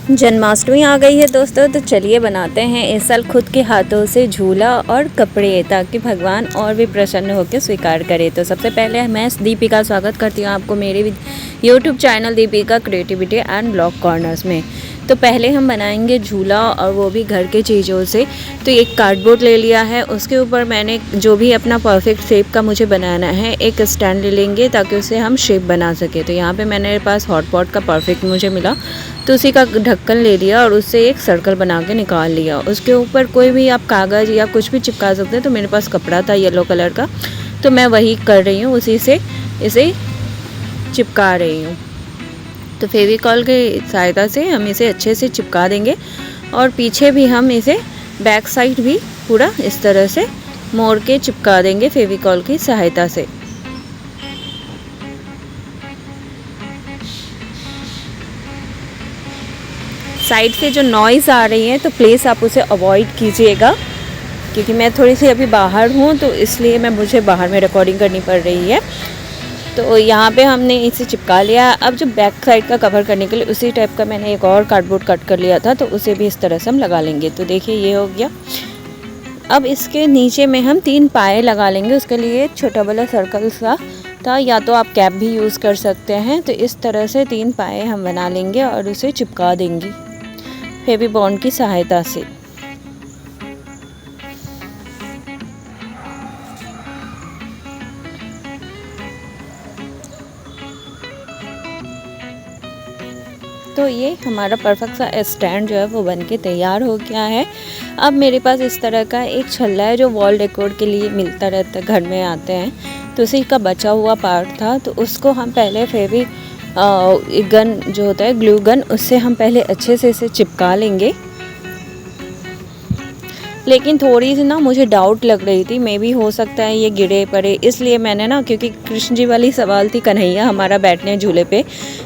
जन्माष्टमी आ गई है दोस्तों, तो चलिए बनाते हैं इस साल खुद के हाथों से झूला और कपड़े, ताकि भगवान और भी प्रसन्न होकर स्वीकार करे। तो सबसे पहले मैं दीपिका स्वागत करती हूँ आपको मेरे YouTube channel Deepika creativity and blog corners में। तो पहले हम बनाएंगे झूला, और वो भी घर के चीज़ों से। तो एक कार्डबोर्ड ले लिया है, उसके ऊपर मैंने जो भी अपना परफेक्ट शेप का मुझे बनाना है एक स्टैंड ले लेंगे, ताकि उससे हम शेप बना सके। तो यहाँ पे मेरे पास हॉट पॉट का परफेक्ट मुझे मिला, तो उसी का ढक्कन ले लिया और उससे एक सर्कल बना के निकाल लिया। उसके ऊपर कोई भी आप कागज़ या कुछ भी चिपका सकते हैं। तो मेरे पास कपड़ा था येलो कलर का, तो मैं वही कर रही हूँ, उसी से इसे चिपका रही हूँ। तो फेविकॉल की सहायता से हम इसे अच्छे से चिपका देंगे, और पीछे भी हम इसे बैक साइड भी पूरा इस तरह से मोड़ के चिपका देंगे फेविकॉल की सहायता से। साइड से जो नॉइज़ आ रही है तो प्लीज़ आप उसे अवॉइड कीजिएगा, क्योंकि मैं थोड़ी सी अभी बाहर हूँ, तो इसलिए मुझे बाहर में रिकॉर्डिंग करनी पड़ रही है। तो यहाँ पे हमने इसे चिपका लिया। अब जो बैक साइड का कवर करने के लिए उसी टाइप का मैंने एक और कार्डबोर्ड कट कर लिया था, तो उसे भी इस तरह से हम लगा लेंगे। तो देखिए ये हो गया। अब इसके नीचे में हम 3 पाए लगा लेंगे। उसके लिए छोटा वाला सर्कल सा था, या तो आप कैप भी यूज़ कर सकते हैं। तो इस तरह से 3 पाए हम बना लेंगे और उसे चिपका देंगे फेवी बॉन्ड की सहायता से। तो ये हमारा परफेक्ट सा स्टैंड जो है वो बन के तैयार हो गया है। अब मेरे पास इस तरह का एक छल्ला है जो वॉल डेकोर के लिए मिलता रहता है, घर में आते हैं। तो उसी का बचा हुआ पार्ट था, तो उसको हम पहले फेवी गन जो होता है ग्लू गन, उससे हम पहले अच्छे से इसे चिपका लेंगे। लेकिन थोड़ी सी ना मुझे डाउट लग रही थी, मे भी हो सकता है ये गिरे पड़े, इसलिए मैंने ना, क्योंकि कृष्ण जी वाली सवाल थी कन्हैया हमारा बैठने झूले पे,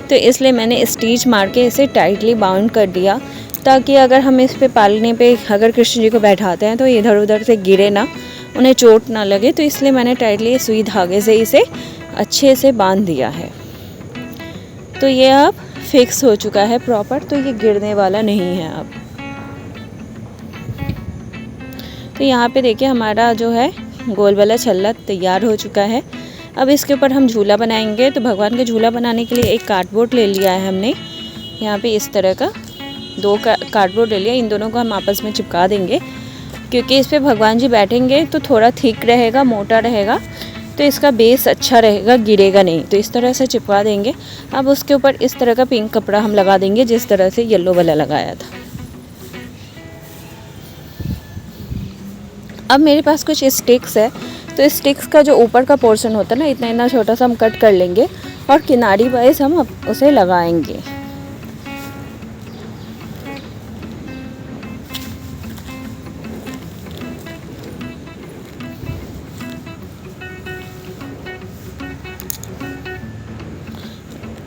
तो इसलिए मैंने स्टिच मार के इसे टाइटली बाउंड कर दिया, ताकि अगर हम इस पे पालने पे अगर कृष्ण जी को बैठाते हैं तो इधर उधर से गिरे ना, उन्हें चोट ना लगे। तो इसलिए मैंने टाइटली सुई धागे से इसे अच्छे से बांध दिया है। तो ये अब फिक्स हो चुका है प्रॉपर, तो ये गिरने वाला नहीं है अब। तो यहाँ पे देखिए हमारा जो है गोल वाला छल्ला तैयार हो चुका है। अब इसके ऊपर हम झूला बनाएंगे। तो भगवान का झूला बनाने के लिए एक कार्डबोर्ड ले लिया है हमने, यहाँ पे इस तरह का 2 कार्डबोर्ड ले लिया। इन दोनों को हम आपस में चिपका देंगे, क्योंकि इस पर भगवान जी बैठेंगे तो थोड़ा थिक रहेगा, मोटा रहेगा, तो इसका बेस अच्छा रहेगा, गिरेगा नहीं। तो इस तरह से चिपका देंगे। अब उसके ऊपर इस तरह का पिंक कपड़ा हम लगा देंगे, जिस तरह से येलो वाला लगाया था। अब मेरे पास कुछ स्टिक्स है, तो स्टिक्स का जो ऊपर का पोर्शन होता है ना, इतना इतना छोटा सा हम कट कर लेंगे, और किनारी वाइज हम उसे लगाएंगे।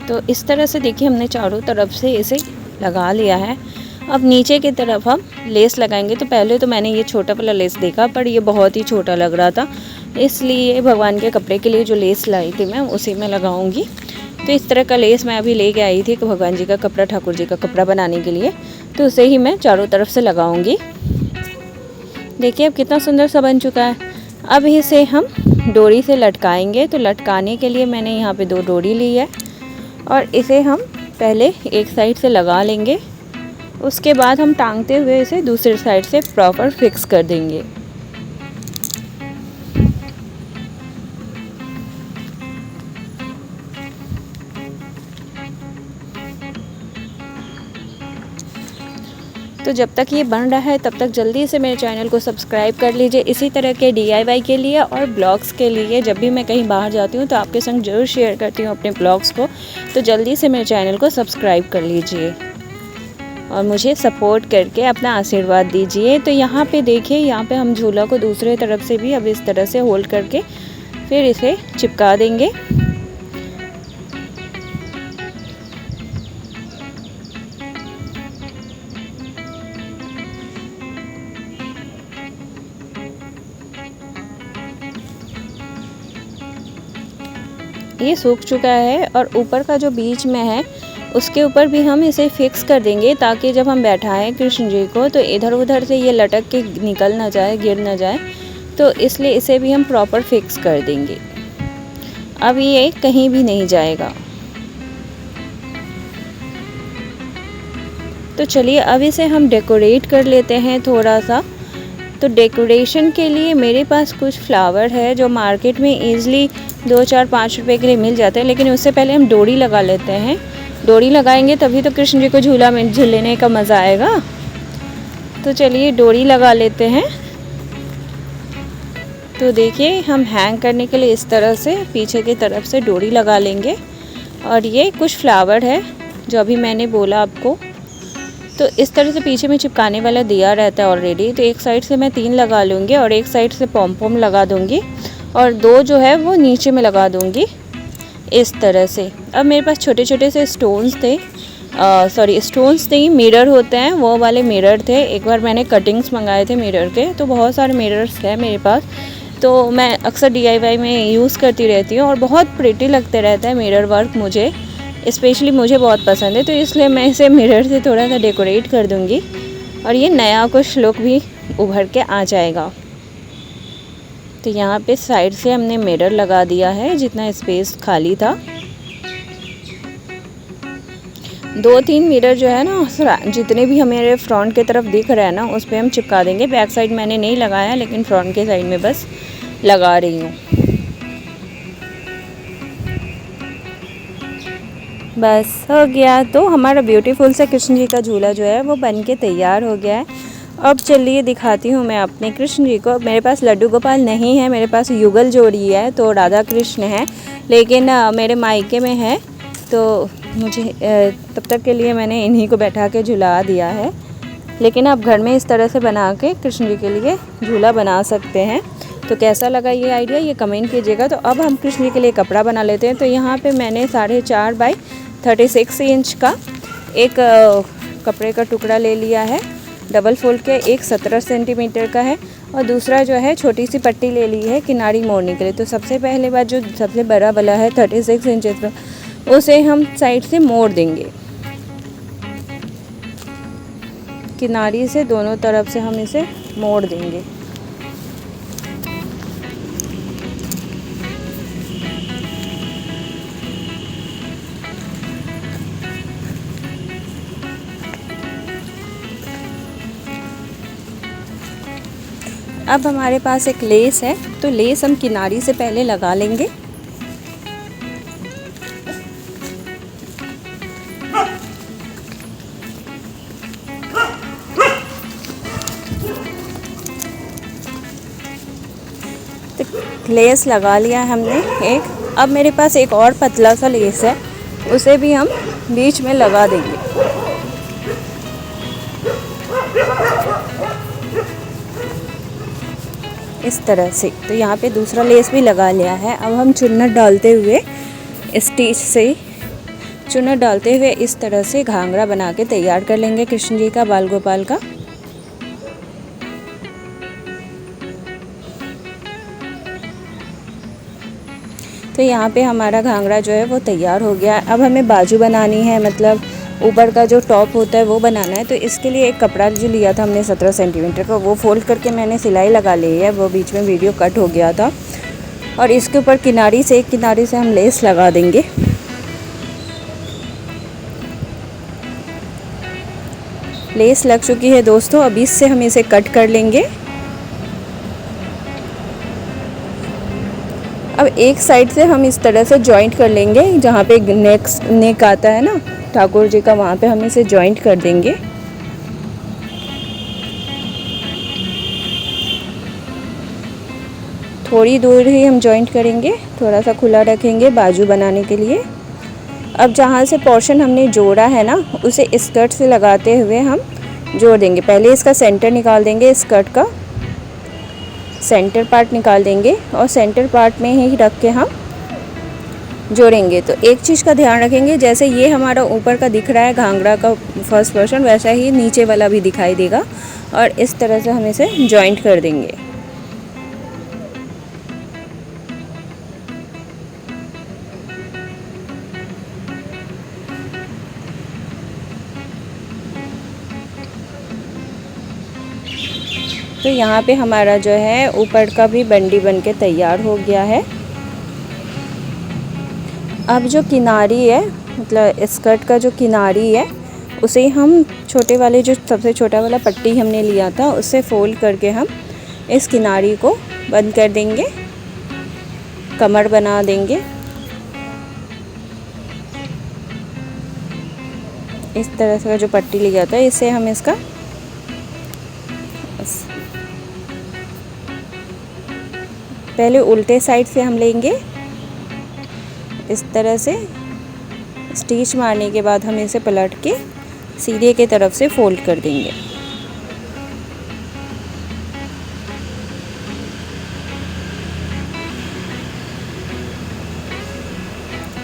तो इस तरह से देखिए हमने चारों तरफ से इसे लगा लिया है। अब नीचे की तरफ हम लेस लगाएंगे। तो पहले तो मैंने ये छोटा वाला लेस देखा, पर ये बहुत ही छोटा लग रहा था, इसलिए भगवान के कपड़े के लिए जो लेस लाई थी मैं उसी में लगाऊंगी। तो इस तरह का लेस मैं अभी लेके आई थी कि भगवान जी का कपड़ा, ठाकुर जी का कपड़ा बनाने के लिए, तो उसे ही मैं चारों तरफ से लगाऊंगी। देखिए अब कितना सुंदर सा बन चुका है। अब इसे हम डोरी से लटकाएंगे। तो लटकाने के लिए मैंने यहाँ पे 2 डोरी ली है, और इसे हम पहले एक साइड से लगा लेंगे। उसके बाद हम टांगते हुए इसे दूसरी साइड से प्रॉपर फिक्स कर देंगे। तो जब तक ये बन रहा है तब तक जल्दी से मेरे चैनल को सब्सक्राइब कर लीजिए। इसी तरह के DIY के लिए और ब्लॉग्स के लिए जब भी मैं कहीं बाहर जाती हूँ तो आपके संग ज़रूर शेयर करती हूँ अपने ब्लॉग्स को। तो जल्दी से मेरे चैनल को सब्सक्राइब कर लीजिए और मुझे सपोर्ट करके अपना आशीर्वाद दीजिए। तो यहाँ पे देखिए, यहाँ पे हम झूला को दूसरे तरफ से भी अब इस तरह से होल्ड करके फिर इसे चिपका देंगे। ये सूख चुका है, और ऊपर का जो बीच में है उसके ऊपर भी हम इसे फिक्स कर देंगे ताकि जब हम बैठाएं कृष्ण जी को तो इधर उधर से ये लटक के निकल ना जाए, गिर ना जाए, तो इसलिए इसे भी हम प्रॉपर फिक्स कर देंगे। अब ये कहीं भी नहीं जाएगा। तो चलिए अब इसे हम डेकोरेट कर लेते हैं थोड़ा सा। तो डेकोरेशन के लिए मेरे पास कुछ फ्लावर है जो मार्केट में ईज़िली 2-4-5 रुपए के लिए मिल जाते हैं, लेकिन उससे पहले हम डोरी लगा लेते हैं। डोरी लगाएंगे तभी तो कृष्ण जी को झूला में झूलने का मज़ा आएगा। तो चलिए डोरी लगा लेते हैं। तो देखिए हम हैंग करने के लिए इस तरह से पीछे की तरफ से डोरी लगा लेंगे। और ये कुछ फ्लावर है जो अभी मैंने बोला आपको, तो इस तरह से पीछे में चिपकाने वाला दिया रहता है ऑलरेडी। तो एक साइड से मैं 3 लगा लूँगी और एक साइड से पॉम पॉम लगा दूँगी और 2 जो है वो नीचे में लगा दूँगी इस तरह से। अब मेरे पास छोटे छोटे से स्टोन्स थे, स्टोन्स नहीं, मिरर होते हैं, वो वाले मिरर थे। एक बार मैंने कटिंग्स मंगाए थे मिरर के, तो बहुत सारे मिरर्स हैं मेरे पास। तो मैं अक्सर DIY में यूज़ करती रहती हूँ और बहुत प्रिटी लगते रहता है मिरर वर्क, मुझे स्पेशली मुझे बहुत पसंद है। तो इसलिए मैं इसे मिरर से थोड़ा सा डेकोरेट कर दूँगी और ये नया कुछ लुक भी उभर के आ जाएगा। तो यहाँ पे साइड से हमने मिरर लगा दिया है जितना स्पेस खाली था। 2-3 मिरर जो है ना, जितने भी हमारे फ्रंट की तरफ दिख रहा है ना, उस पर हम चिपका देंगे। बैक साइड मैंने नहीं लगाया, लेकिन फ्रंट के साइड में बस लगा रही हूँ। बस हो गया। तो हमारा ब्यूटीफुल सा कृष्ण जी का झूला जो है वो बन के तैयार हो गया है। अब चलिए दिखाती हूँ मैं अपने कृष्ण जी को। मेरे पास लड्डू गोपाल नहीं है, मेरे पास युगल जोड़ी है, तो राधा कृष्ण है, लेकिन मेरे मायके में है, तो मुझे तब तक के लिए मैंने इन्हीं को बैठा के झुला दिया है। लेकिन आप घर में इस तरह से बना के कृष्ण जी के लिए झूला बना सकते हैं। तो कैसा लगा ये आइडिया, ये कमेंट कीजिएगा। तो अब हम कृष्ण जी के लिए कपड़ा बना लेते हैं। तो यहाँ पे मैंने 4.5 बाई 36 इंच का एक कपड़े का टुकड़ा ले लिया है, डबल फोल्ड के। एक 17 सेंटीमीटर का है और दूसरा जो है छोटी सी पट्टी ले ली है किनारी मोड़ने के लिए। तो सबसे पहले बार जो सबसे बड़ा वाला है 36 इंचेस का, उसे हम साइड से मोड़ देंगे, किनारी से दोनों तरफ से हम इसे मोड़ देंगे। अब हमारे पास एक लेस है, तो लेस हम किनारी से पहले लगा लेंगे। तो लेस लगा लिया हमने एक। अब मेरे पास एक और पतला सा लेस है, उसे भी हम बीच में लगा देंगे। इस तरह से। तो यहाँ पे दूसरा लेस भी लगा लिया है। अब हम चुन्नट डालते हुए स्टिच से चुन्नट डालते हुए इस तरह से घाघरा बना के तैयार कर लेंगे कृष्ण जी का, बाल गोपाल का। तो यहाँ पे हमारा घाघरा जो है वो तैयार हो गया। अब हमें बाजू बनानी है, मतलब ऊपर का जो टॉप होता है वो बनाना है। तो इसके लिए एक कपड़ा जो लिया था हमने 17 सेंटीमीटर का, वो फोल्ड करके मैंने सिलाई लगा ली है। वो बीच में वीडियो कट हो गया था। और इसके ऊपर किनारी से एक किनारे से हम लेस लगा देंगे। लेस लग चुकी है दोस्तों। अब इससे हम इसे कट कर लेंगे। अब एक साइड से हम इस तरह से जॉइंट कर लेंगे, जहाँ पे नेक आता है ना ठाकुर जी का, वहाँ पे हम इसे जॉइंट कर देंगे। थोड़ी दूर ही हम जॉइंट करेंगे, थोड़ा सा खुला रखेंगे बाजू बनाने के लिए। अब जहाँ से पोर्शन हमने जोड़ा है ना, उसे स्कर्ट से लगाते हुए हम जोड़ देंगे। पहले इसका सेंटर निकाल देंगे, स्कर्ट का सेंटर पार्ट निकाल देंगे और सेंटर पार्ट में ही रख के हम जोड़ेंगे। तो एक चीज़ का ध्यान रखेंगे, जैसे ये हमारा ऊपर का दिख रहा है घाघरा का फर्स्ट पोर्शन, वैसा ही नीचे वाला भी दिखाई देगा। और इस तरह से हम इसे जॉइंट कर देंगे। तो यहाँ पे हमारा जो है ऊपर का भी बंडी बन के तैयार हो गया है। अब जो किनारी है, मतलब स्कर्ट का जो किनारी है, उसे हम छोटे वाले, जो सबसे छोटा वाला पट्टी हमने लिया था, उससे फोल्ड करके हम इस किनारी को बंद कर देंगे, कमर बना देंगे। इस तरह से जो पट्टी लिया था, इससे हम इसका पहले उल्टे साइड से हम लेंगे, इस तरह से स्टिच मारने के बाद हम इसे पलट के सीधे की तरफ से फोल्ड कर देंगे।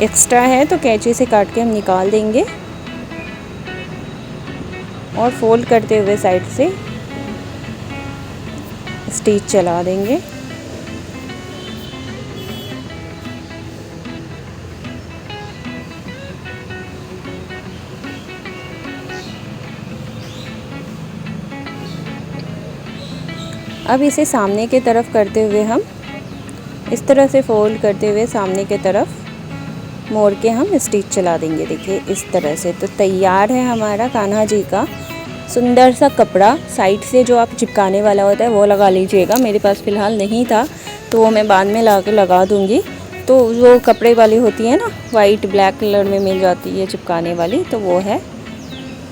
एक्स्ट्रा है तो कैंची से काट के हम निकाल देंगे और फोल्ड करते हुए साइड से स्टिच चला देंगे। अब इसे सामने की तरफ करते हुए हम इस तरह से फोल्ड करते हुए सामने की तरफ मोड़ के हम स्टिच चला देंगे। देखिए इस तरह से। तो तैयार है हमारा कान्हा जी का सुंदर सा कपड़ा। साइड से जो आप चिपकाने वाला होता है वो लगा लीजिएगा, मेरे पास फ़िलहाल नहीं था तो वो मैं बाद में लगा दूँगी। तो वो कपड़े वाली होती है ना, वाइट ब्लैक कलर में मिल जाती है चिपकाने वाली, तो वो है,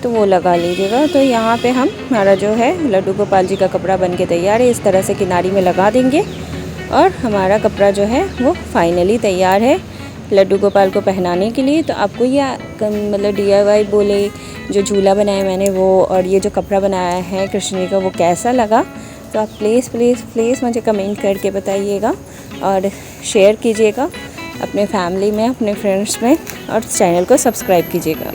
तो वो लगा लीजिएगा। तो यहाँ पे हमारा जो है लड्डू गोपाल जी का कपड़ा बन के तैयार है। इस तरह से किनारी में लगा देंगे और हमारा कपड़ा जो है वो फाइनली तैयार है लड्डू गोपाल को पहनाने के लिए। तो आपको ये मतलब DIY बोले जो झूला बनाया मैंने वो, और ये जो कपड़ा बनाया है कृष्ण जी का, वो कैसा लगा, तो आप प्लीज़ प्लीज़ प्लीज़ मुझे कमेंट करके बताइएगा और शेयर कीजिएगा अपने फैमिली में, अपने फ्रेंड्स में, और चैनल को सब्सक्राइब कीजिएगा।